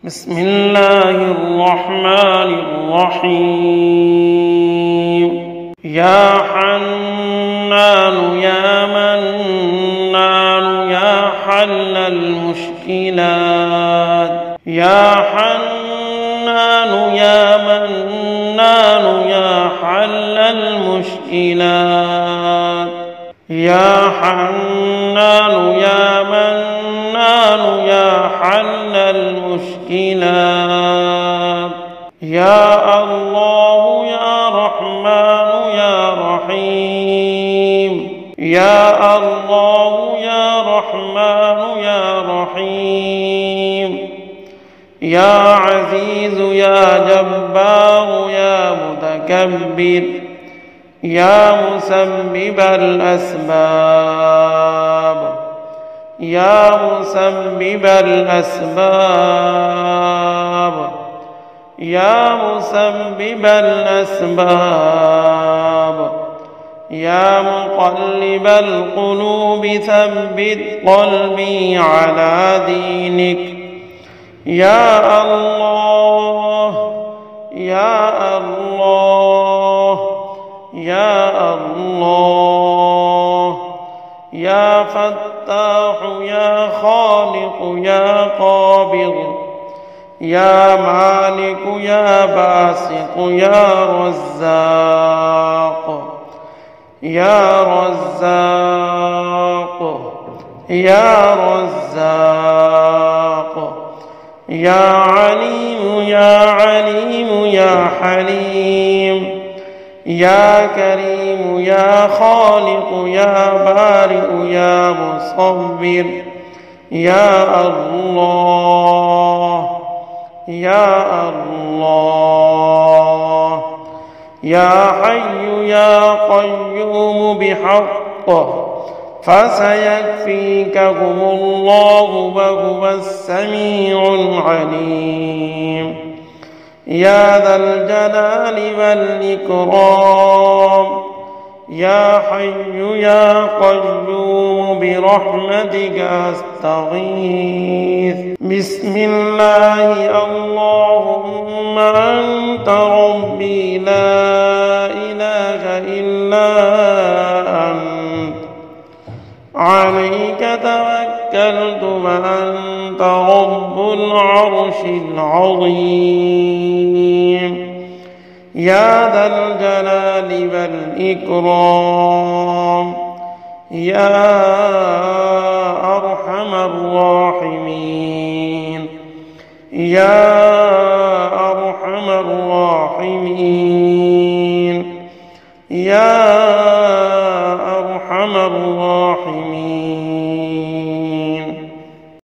بسم الله الرحمن الرحيم. يا حنان يا منان يا حل المشكلات، يا حنان يا منان يا حل المشكلات، يا حنان يا منان يا حل المشكلات، يا الله يا رحمن يا رحيم، يا الله يا رحمن يا رحيم، يا عزيز يا جبار يا متكبر، يا مسبب الأسباب، يا مسبب الأسباب، يا مسبب الأسباب، يا مقلب القلوب ثبت قلبي على دينك، يا الله يا الله يا الله، يا فتاح يا خالق يا قابض، يا مالك يا باسط يا رزاق، يا رزاق يا رزاق، يا عليم يا عليم يا حليم، يا كريم يا خالق يا بارئ يا مصور، يا الله يا الله، يا حي يا قيوم بحقه فسيكفيكهم الله وهو السميع العليم، يا ذا الجلال والإكرام، يا حي يا قيوم برحمتك أستغيث. بسم الله اللهم أنت ربي لا إله إلا أنت، عليك توكلت وأنت رب العرش العظيم، يا ذا الجلال والإكرام، يا أرحم الراحمين، يا أرحم الراحمين، يا أرحم الراحمين.